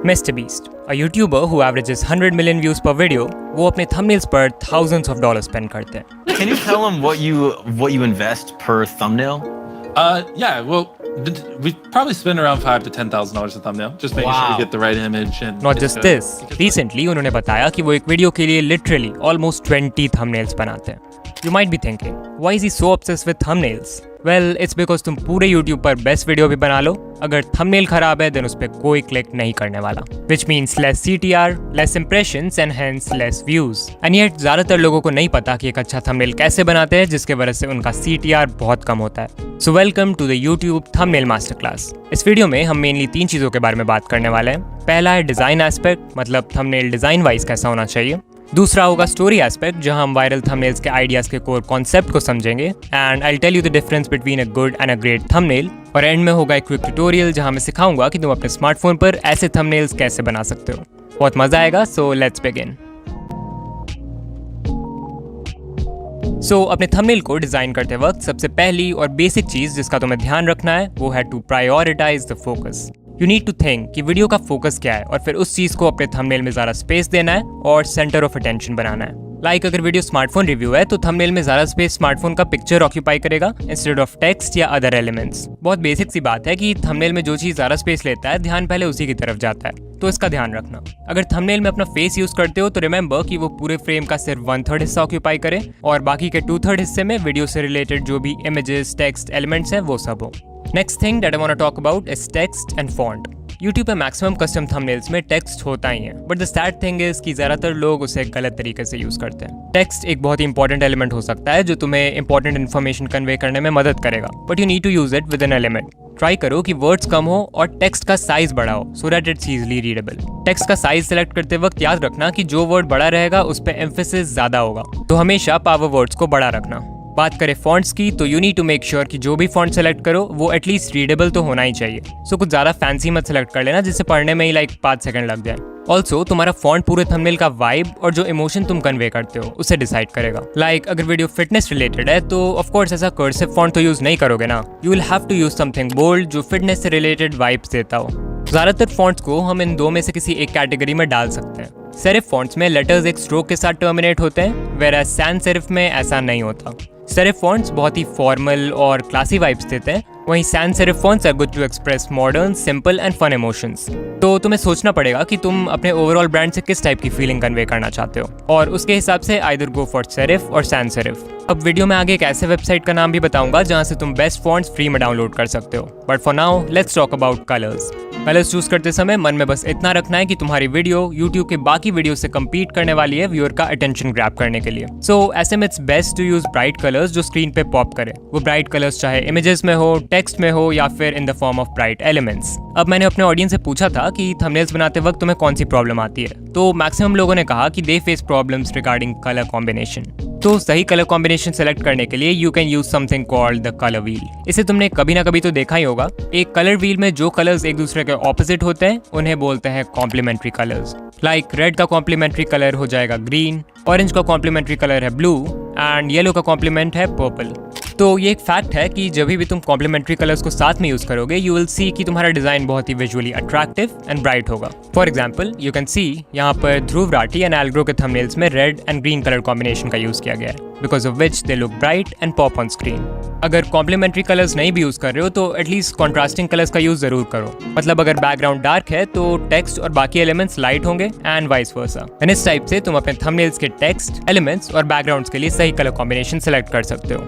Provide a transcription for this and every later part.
Mr. Beast, a YouTuber who averages 100 million views per video, वो अपने thumbnails पर thousands of dollars spend करते हैं. Can you tell them what you invest per thumbnail? Yeah, well, we probably spend around $5,000 to $10,000 a thumbnail, just making sure we get the right image and. Not just this. Recently, उन्होंने बताया कि वो एक video के लिए literally almost 20 thumbnails बनाते हैं. You might be thinking, why is he so obsessed with thumbnails? Well, it's because तुम पूरे YouTube पर बेस्ट वीडियो भी बना लो, अगर थंबनेल खराब है देन उस पर कोई क्लिक नहीं करने वाला. Which means less CTR, less impressions and hence less views. And yet ज़्यादातर लोगों को नहीं पता कि एक अच्छा थंबनेल कैसे बनाते हैं जिसके वजह से उनका CTR बहुत कम होता है. So welcome to the YouTube Thumbnail Masterclass. इस वीडियो में हम मेनली 3 चीज़ों के बारे में बात करने वाले हैं. पहला है डिज़ाइन एस्पेक्ट, मतलब थंबनेल डिज़ाइन वाइज कैसा होना चाहिए. दूसरा होगा स्टोरी एस्पेक्ट, जहां हम वायरल थंबनेल्स के आइडियाज के कोर कॉन्सेप्ट को समझेंगे and I tell you the difference between a good and a great thumbnail. और एंड में होगा एक क्विक ट्यूटोरियल जहां मैं सिखाऊंगा कि तुम अपने स्मार्टफोन पर ऐसे थंबनेल्स कैसे बना सकते हो. बहुत मजा आएगा, सो लेट्स बिगिन. सो अपने थंबनेल को डिजाइन करते वक्त सबसे पहली और बेसिक चीज जिसका तुम्हें ध्यान रखना है वो है to prioritise the focus. You need to think कि वीडियो का फोकस क्या है और फिर उस चीज को अपने थंबनेल में ज़्यादा स्पेस देना है और सेंटर ऑफ अटेंशन बनाना है. लाइक अगर वीडियो स्मार्टफोन रिव्यू है तो थंबनेल में ज़्यादा स्पेस स्मार्टफोन का पिक्चर ऑक्यूपाई करेगा इंस्टेड ऑफ टेक्स्ट या अदर एलिमेंट्स. बहुत बेसिक सी बात है कि थंबनेल में जो चीज़ ज़्यादा स्पेस लेता है ध्यान पहले उसी की तरफ जाता है, तो इसका ध्यान रखना. अगर थंबनेल में अपना फेस यूज करते हो तो रिमेंबर कि वो पूरे फ्रेम का सिर्फ 1/3 हिस्सा ऑक्यूपाई करे और बाकी के 2/3 हिस्से में वीडियो से रिलेटेड जो भी इमेजेस, टेक्स्ट, एलिमेंट्स हैं वो सब हो. Next thing that I want to talk about is text and font. YouTube पे मैक्सिमम कस्टम थंबनेल्स में टेक्स्ट होता ही है, but the sad thing is कि ज़्यादातर लोग उसे गलत तरीके से यूज़ करते हैं. टेक्स्ट एक बहुत ही इंपॉर्टेंट एलिमेंट हो सकता है जो तुम्हें इंपॉर्टेंट इन्फॉर्मेशन कन्वे करने में मदद करेगा, but you need to use it with an element. Try करो कि वर्ड्स कम हो और टेक्स्ट का साइज बड़ा हो so that it's easily readable. Text का साइज सेलेक्ट करते वक्त याद रखना कि जो वर्ड बड़ा रहेगा उस पर एम्फेसिस ज़्यादा होगा, तो हमेशा पावर वर्ड्स को बड़ा रखना. बात करें फॉन्ट्स की तो you need to make sure कि जो भी फॉन्ट सेलेक्ट करो वो एटलीस्ट रीडेबल तो होना ही चाहिए. सो कुछ ज़्यादा फैंसी मत सेलेक्ट कर लेना जिससे पढ़ने में ही 5 सेकंड लग जाए. ऑल्सो तुम्हारा फॉन्ट पूरे थंबनेल का वाइब और जो इमोशन तुम कन्वे करते हो उसे डिसाइड करेगा. अगर वीडियो फिटनेस रिलेटेड है तो ऑफ कोर्स ऐसा कर्सिव फॉन्ट तो यूज नहीं करोगे ना. You will have to use something bold जो फिटनेस से रिलेटेड वाइब्स देता हो. ज़्यादातर फॉन्ट्स को हम इन दो में से किसी एक कैटेगरी में डाल सकते हैं. सेरिफ फॉन्ट्स में लेटर्स एक स्ट्रोक के साथ टर्मिनेट होते हैं, वेयरएज सैंस सेरिफ में ऐसा नहीं होता. सेरिफ फॉन्ट्स बहुत ही फॉर्मल और क्लासी वाइब्स देते हैं, वहीं sans serif fonts are good to express modern, simple and fun emotions. तो तुम्हें सोचना पड़ेगा कि तुम अपने ओवरऑल ब्रांड से किस टाइप की फीलिंग कन्वे करना चाहते हो और उसके हिसाब से आइदर गो फॉर सेरिफ और सैंस सेरिफ. अब वीडियो में आगे एक ऐसे वेबसाइट का नाम भी बताऊंगा जहां से तुम बेस्ट फॉन्ट्स फ्री में डाउनलोड कर सकते हो. But for now let's talk about colours. Colours choose करते समय मन में बस इतना रखना है कि तुम्हारी वीडियो YouTube के बाकी वीडियो से compete करने वाली है व्यूअर का अटेंशन ग्रैब करने के लिए. सो ऐसे में it's best to use bright colours जो स्क्रीन पे पॉप करे. वो ब्राइट कलर्स चाहे इमेजेस में हो, टेक्स्ट में हो या फिर in the form of bright elements. अब मैंने अपने ऑडियंस से पूछा था कि थंबनेल्स बनाते वक्त तुम्हें कौन सी प्रॉब्लम आती है, तो मैक्सिमम लोगों ने कहा कि they face problems regarding colour combination. तो सही कलर कॉम्बिनेशन सेलेक्ट करने के लिए you can use something called the colour wheel. इसे तुमने कभी ना कभी तो देखा ही होगा. एक कलर व्हील में जो कलर्स एक दूसरे के ऑपोजिट होते हैं उन्हें बोलते हैं कॉम्प्लीमेंट्री कलर्स. लाइक रेड का कॉम्प्लीमेंट्री कलर हो जाएगा ग्रीन, ऑरेंज का कॉम्प्लीमेंट्री कलर है ब्लू एंड येलो का कॉम्प्लीमेंट है पर्पल. तो ये एक फैक्ट है कि जब भी तुम कॉम्प्लीमेंट्री कलर्स को साथ में यूज करोगे यू विल सी कि तुम्हारा डिजाइन बहुत ही विजुअली अट्रैक्टिव एंड ब्राइट होगा. For example you can see यहाँ पर ध्रुव राठी एंड एल्ग्रो के थंबनेल्स में red and green colour combination का यूज किया गया है because of which they look bright and pop on screen. अगर कॉम्प्लीमेंट्री कलर्स नहीं भी यूज कर रहे हो तो एटलीस्ट कॉन्ट्रास्टिंग कलर्स का यूज जरूर करो. मतलब अगर बैकग्राउंड डार्क है तो टेक्स्ट और बाकी एलिमेंट्स लाइट होंगे एंड वाइस वर्सा. एंड इस टाइप से तुम अपने थंबनेल्स के टेक्स्ट, एलिमेंट्स और बैकग्राउंड्स के लिए सही कलर कॉम्बिनेशन सेलेक्ट कर सकते हो.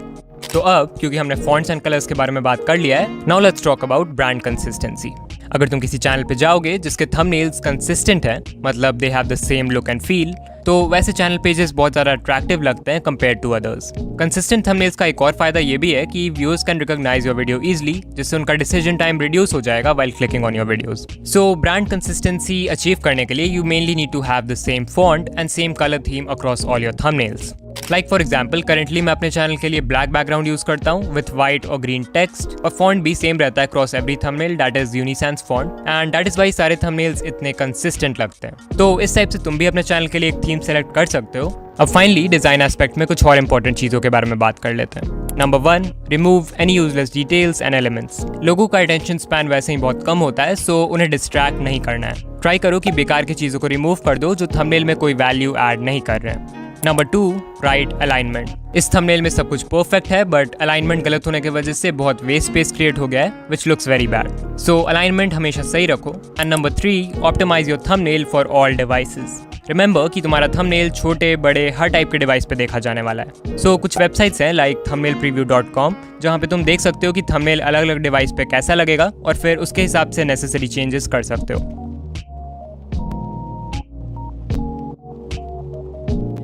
तो अब क्योंकि हमने फॉन्ट्स एंड कलर्स के बारे में बात कर लिया है, now let's talk about brand consistency. अगर तुम किसी चैनल पे जाओगे जिसके थंबनेल्स कंसिस्टेंट हैं, मतलब they have the same look and feel, तो वैसे चैनल पेजेस बहुत ज़्यादा अट्रैक्टिव लगते हैं compare to others. Consistent thumbnails का एक और फायदा ये भी है कि viewers can recognise your video easily, जिससे उनका डिसीजन टाइम रिड्यूस हो जाएगा while clicking on your videos. So brand consistency achieve करने के लिए you mainly need to have the same font and same colour theme across all your thumbnails. Like for example currently मैं अपने channel के लिए black background use करता हूँ with white और ग्रीन टेक्स्ट और फॉन्ट भी सेम रहता है cross every thumbnail, that is Uni Sans font and that is why सारे थंबनेल्स इतने कंसिस्टेंट लगते हैं. तो इस टाइप से तुम भी अपने चैनल के लिए एक थीम सेलेक्ट कर सकते हो. अब फाइनली डिजाइन एस्पेक्ट में कुछ और इंपॉर्टेंट चीजों के बारे में बात कर लेते हैं. Number 1, remove any useless details and elements. लोगों का अटेंशन स्पैन वैसे ही बहुत कम होता है, सो उन्हें डिस्ट्रैक्ट नहीं करना है. ट्राई करो कि बेकार की चीज़ों को रिमूव कर दो जो थंबनेल में कोई वैल्यू ऐड नहीं कर रहे हैं। Number 2, right alignment. इस थंबनेल में सब कुछ परफेक्ट है बट अलाइनमेंट गलत होने की वजह से बहुत वेस्ट स्पेस क्रिएट हो गया है which looks very bad. So alignment हमेशा सही रखो। And number 3, optimise your thumbnail for all devices. Remember कि तुम्हारा थंबनेल छोटे बड़े हर टाइप के डिवाइस पे देखा जाने वाला है। सो कुछ वेबसाइट्स हैं लाइक thumbnailpreview.com जहाँ पे तुम देख सकते हो कि थंबनेल अलग अलग डिवाइस पे कैसा लगेगा और फिर उसके हिसाब से नेसेसरी चेंजेस कर सकते हो।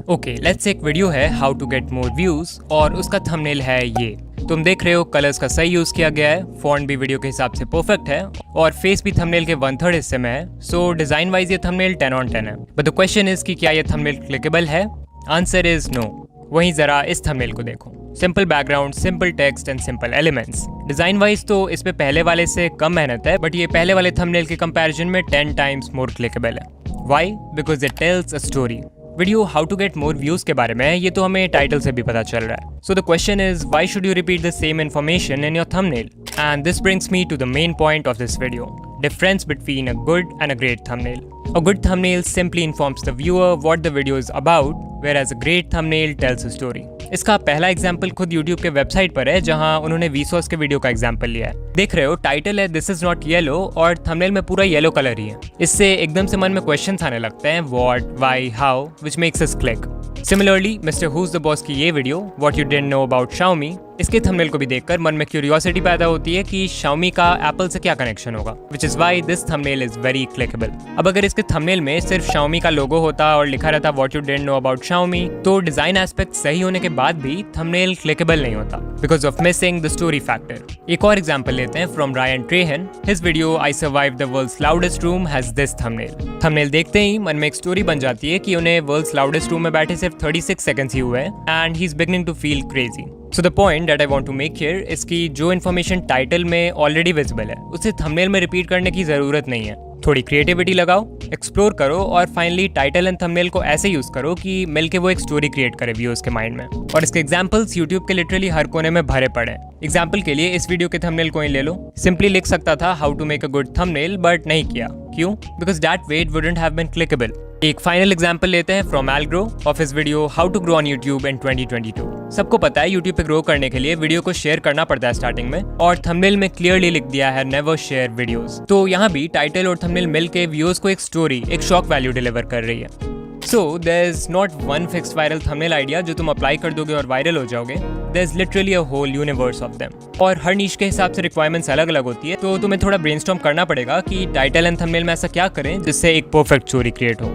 ओके, लेट्स एक वीडियो है how to get more views और उसका थंबनेल है ये। तुम देख रहे हो कलर्स का सही यूज किया गया है, फॉन्ट भी वीडियो के हिसाब से परफेक्ट है और फेस भी थंबनेल के 1/3 हिस्से में है। सो डिजाइन वाइज ये थंबनेल 10 on 10 है। बट द क्वेश्चन इज कि क्या ये थंबनेल क्लिकेबल है? Answer is no. वहीं जरा इस थंबनेल को देखो, simple background, simple text and simple elements. Design wise तो इस पे पहले वाले से कम मेहनत है बट ये पहले वाले थंबनेल के कंपैरिजन में 10 times मोर क्लिकेबल है। Why? Because it tells a story. Video how to get more views के बारे में है, ये तो हमें टाइटल से भी पता चल रहा है। So the question is why should you repeat the same information in your thumbnail? And this brings me to the main point of this video, difference between a good and a great thumbnail. A good thumbnail simply informs the viewer what the video is about, whereas a great thumbnail tells a story. इसका पहला example खुद YouTube के website पर है जहां उन्होंने Vsauce के video का एग्जाम्पल लिया है। देख रहे हो टाइटल है दिस इज नॉट येलो और थंबनेल में पूरा येलो कलर ही है। इससे एकदम से मन में क्वेश्चंस आने लगते हैं what, why, how, which makes us click. Similarly mister who's the boss की ये video what you didn't know about Xiaomi, इसके थंबनेल को भी देखकर मन में क्यूरियोसिटी पैदा होती है कि Xiaomi का एप्पल से क्या कनेक्शन होगा, which is why this thumbnail is very clickable। अब अगर इसके थंबनेल में सिर्फ Xiaomi का लोगो होता और लिखा रहता what you didn't know about Xiaomi, तो डिजाइन एस्पेक्ट सही होने के बाद भी थंबनेल क्लिकेबल नहीं होता because of missing the story factor। एक और एग्जांपल लेते हैं from Ryan Trahan। His video I survived the world's loudest room has this thumbnail। Thumbnail देखते ही मन में एक स्टोरी बन जाती है कि उन्हें वर्ल्ड्स लाउडेस्ट रूम में बैठे सिर्फ 36 सेकंड्स ही हुए हैं and he is beginning to feel crazy। So the point that I want to make here is कि जो इन्फॉर्मेशन टाइटल में ऑलरेडी विजिबल है उसे थंबनेल में रिपीट करने की जरूरत नहीं है। थोड़ी क्रिएटिविटी लगाओ, एक्सप्लोर करो और फाइनली टाइटल एंड थंबनेल को ऐसे यूज करो कि मिलके वो एक स्टोरी क्रिएट करे व्यूअर्स के माइंड में। और इसके एग्जांपल्स यूट्यूब के लिटरली हर कोने में भरे पड़े हैं। एग्जांपल के लिए इस वीडियो के थंबनेल को ही ले लो, सिंपली लिख सकता था how to make a good thumbnail but नहीं किया। क्यों? Because that way it wouldn't have been clickable. एक फाइनल एग्जांपल लेते हैं from Algrow of his video how to grow on YouTube in 2022। सबको पता है यूट्यूब पे ग्रो करने के लिए वीडियो को शेयर करना पड़ता है स्टार्टिंग में और थंबनेल में क्लियरली लिख दिया है नेवर शेयर वीडियोस। तो यहाँ भी टाइटल और थंबनेल मिलके व्यूअर्स को एक स्टोरी, एक शॉक वैल्यू डिलीवर कर रही है। So there's not one fixed viral thumbnail idea जो तुम अप्लाई कर दोगे और वायरल हो जाओगे। There's literally a whole universe of them। और हर नीश के हिसाब से रिक्वायरमेंट्स अलग अलग होती है, तो तुम्हें थोड़ा ब्रेनस्टॉर्म करना पड़ेगा कि टाइटल एंड थंबनेल में ऐसा क्या करें जिससे एक परफेक्ट स्टोरी क्रिएट हो।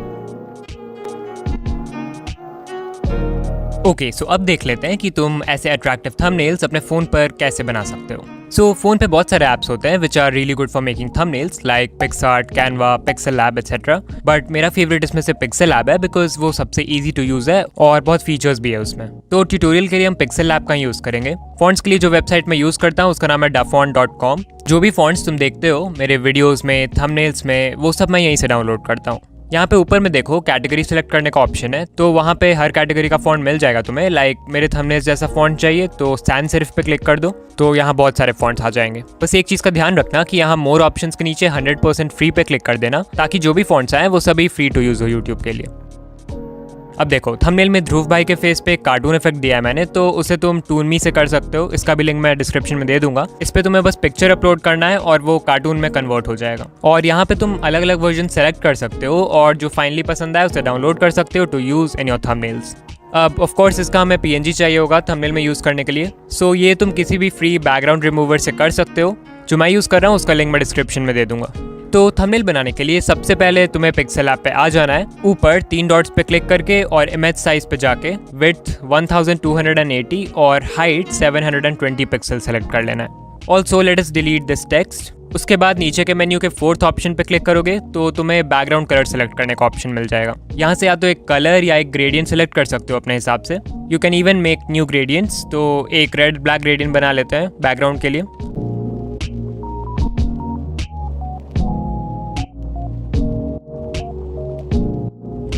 ओके, सो अब देख लेते हैं कि तुम ऐसे अट्रैक्टिव थंबनेल्स अपने फ़ोन पर कैसे बना सकते हो। सो फ़ोन पे बहुत सारे ऐप्स होते हैं which are really good for making thumbnails like PicsArt, Canva, pixel lab etcetera. But मेरा फेवरेट इसमें से पिक्सल लैब है बिकॉज वो सबसे ईजी टू यूज़ है और बहुत फीचर्स भी है उसमें। तो ट्यूटोरियल के लिए हम पिक्सल लैब का यूज़ करेंगे। फॉन्ट्स के लिए जो वेबसाइट मैं यूज़ करता हूँ उसका नाम है dafont.com। जो भी फॉन्ट्स तुम देखते हो मेरे वीडियोज़ में, थंबनेल्स में, वो सब मैं यहीं से डाउनलोड करता हूँ। यहाँ पे ऊपर में देखो कैटेगरी सेलेक्ट करने का ऑप्शन है, तो वहाँ पे हर कैटेगरी का फॉन्ट मिल जाएगा तुम्हें। लाइक मेरे थंबनेल्स जैसा फॉन्ट चाहिए तो सैंस सेरिफ पे क्लिक कर दो, तो यहाँ बहुत सारे फॉन्ट्स आ जाएंगे। बस एक चीज़ का ध्यान रखना कि यहाँ मोर ऑप्शंस के नीचे 100% फ्री पे क्लिक कर देना ताकि जो भी फॉन्ट्स आए वो सभी फ्री टू यूज़ हो यूट्यूब के लिए। अब देखो थंबनेल में ध्रुव भाई के फेस पे कार्टून इफेक्ट दिया है मैंने, तो उसे तुम टूनमी से कर सकते हो। इसका भी लिंक मैं डिस्क्रिप्शन में दे दूंगा। इस पे तुम्हें बस पिक्चर अपलोड करना है और वो कार्टून में कन्वर्ट हो जाएगा। और यहाँ पे तुम अलग अलग वर्जन सेलेक्ट कर सकते हो और जो फाइनली पसंद आए उसे डाउनलोड कर सकते हो to use in your thumbnails. अब ऑफ कोर्स इसका हमें PNG चाहिए होगा थंबनेल में यूज़ करने के लिए। सो ये तुम किसी भी फ्री बैकग्राउंड रिमूवर से कर सकते हो। जो मैं यूज़ कर रहा हूँ उसका लिंक मैं डिस्क्रिप्शन में दे दूंगा। तो थंबनेल बनाने के लिए सबसे पहले तुम्हें पिक्सल ऐप पे आ जाना है। ऊपर 3 डॉट्स पे क्लिक करके और इमेज साइज पे जाके विड्थ 1280 और हाइट 720 पिक्सल सेलेक्ट कर लेना है। Also let us delete this text. उसके बाद नीचे के मेन्यू के 4th ऑप्शन पे क्लिक करोगे तो तुम्हें बैकग्राउंड कलर सेलेक्ट करने का ऑप्शन मिल जाएगा। यहाँ से या तो एक कलर या एक ग्रेडियंट सेलेक्ट कर सकते हो अपने हिसाब से। You can even make new gradients. तो एक रेड ब्लैक ग्रेडियंट बना लेते हैं बैकग्राउंड के लिए।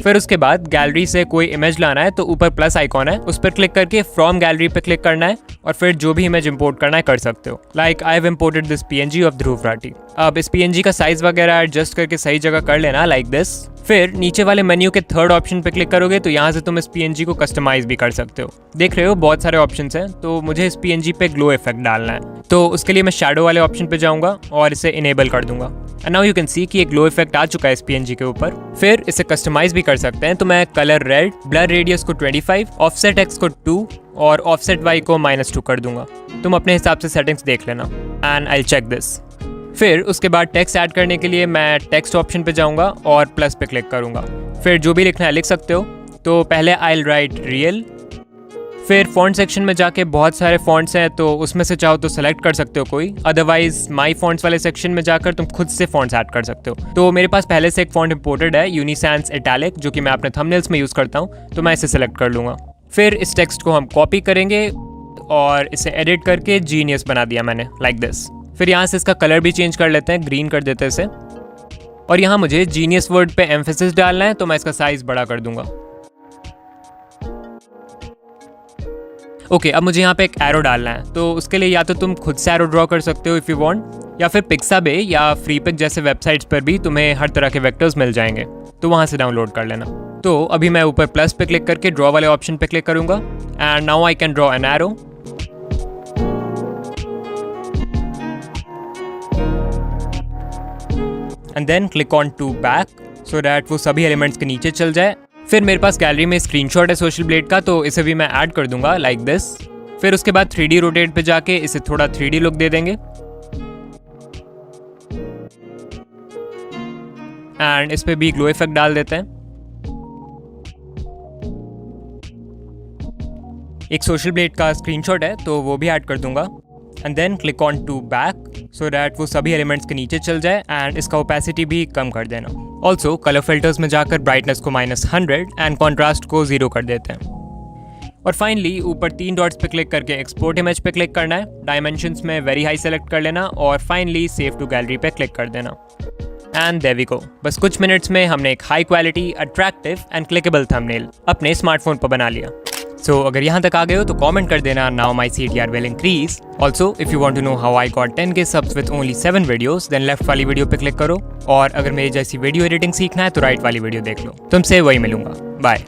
फिर उसके बाद गैलरी से कोई इमेज लाना है तो ऊपर प्लस आइकॉन है, उस पर क्लिक करके फ्रॉम गैलरी पे क्लिक करना है और फिर जो भी इमेज इंपोर्ट करना है कर सकते हो। Like I have imported this PNG of Dhruv Rathee. अब इस PNG का साइज वगैरह एडजस्ट करके सही जगह कर लेना लाइक दिस। फिर नीचे वाले मेन्यू के थर्ड ऑप्शन पे क्लिक करोगे तो यहाँ से तुम इस PNG को कस्टमाइज भी कर सकते हो। देख रहे हो बहुत सारे ऑप्शंस हैं, तो मुझे इस PNG पे ग्लो इफेक्ट डालना है, तो उसके लिए मैं शैडो वाले ऑप्शन पे जाऊंगा और इसे इनेबल कर दूंगा। And now you can see कि एक ग्लो इफेक्ट आ चुका है इस PNG के ऊपर। फिर इसे कस्टमाइज भी कर सकते हैं, तो मैं कलर रेड, ब्लर रेडियस को 25, ऑफसेट X को 2 और ऑफसेट Y को -2 कर दूंगा। तुम अपने हिसाब से सेटिंग्स देख लेना एंड आई चेक दिस। फिर उसके बाद टेक्स्ट ऐड करने के लिए मैं टेक्स्ट ऑप्शन पे जाऊंगा और प्लस पे क्लिक करूंगा। फिर जो भी लिखना है लिख सकते हो। तो पहले आई राइट रियल। फिर फॉन्ट सेक्शन में जाके बहुत सारे फॉन्ट्स हैं, तो उसमें से चाहो तो सेलेक्ट कर सकते हो कोई, अदरवाइज माई फॉन्ट्स वाले सेक्शन में जाकर तुम खुद से फॉन्ट्स ऐड कर सकते हो। तो मेरे पास पहले से एक फॉन्ट इंपोर्टेड है, यूनिसैंस इटैलिक, जो कि मैं अपने थंबनेल्स में यूज़ करता हूँ, तो मैं इसे सेलेक्ट कर लूँगा। फिर इस टेक्स्ट को हम कॉपी करेंगे और इसे एडिट करके जीनियस बना दिया मैंने लाइक दिस। फिर यहाँ से इसका कलर भी चेंज कर लेते हैं, ग्रीन कर देते हैं इसे। और यहाँ मुझे जीनियस वर्ड पे एम्फेसिस डालना है, तो मैं इसका साइज बड़ा कर दूंगा। ओके, अब मुझे यहाँ पे एक एरो डालना है, तो उसके लिए या तो तुम खुद से एरो ड्रॉ कर सकते हो इफ़ यू वांट, या फिर पिक्साबे या फ्रीपिक जैसे वेबसाइट्स पर भी तुम्हें हर तरह के वेक्टर्स मिल जाएंगे, तो वहाँ से डाउनलोड कर लेना। तो अभी मैं ऊपर प्लस पे क्लिक करके ड्रॉ वाले ऑप्शन पे क्लिक करूँगा and now I can draw an arrow. And then click on to back so that वो सभी एलिमेंट्स के नीचे चल जाए। फिर मेरे पास गैलरी में स्क्रीनशॉट है सोशल ब्लेड का, तो इसे भी मैं ऐड कर दूंगा लाइक दिस। फिर उसके बाद 3D रोटेट पे जाके इसे थोड़ा 3D लुक दे देंगे एंड इस पे भी ग्लो इफेक्ट डाल देते हैं। एक सोशल ब्लेड का स्क्रीनशॉट है, तो वो भी ऐड कर दूंगा and then click on to back so that वो सभी एलिमेंट्स के नीचे चल जाए एंड इसका ओपेसिटी भी कम कर देना। ऑल्सो कलर फिल्टर्स में जाकर ब्राइटनेस को -100 एंड कॉन्ट्रास्ट को 0 कर देते हैं। और फाइनली ऊपर 3 डॉट्स पे क्लिक करके एक्सपोर्ट इमेज पे क्लिक करना है, डायमेंशंस में वेरी हाई सेलेक्ट कर लेना और फाइनली सेव टू गैलरी पे क्लिक कर देना। And there we go. बस कुछ मिनट्स में हमने एक high quality, attractive and clickable thumbnail अपने स्मार्टफोन पर बना लिया। So, अगर यहाँ तक आ गए हो तो कमेंट कर देना, now my CTR will increase. Also, if you want to know how I got 10K subs with only 7 videos, then left वाली वीडियो पे क्लिक करो। और अगर मेरी जैसी वीडियो एडिटिंग सीखना है तो राइट वाली वीडियो देख लो। तुमसे वही मिलूंगा। बाय।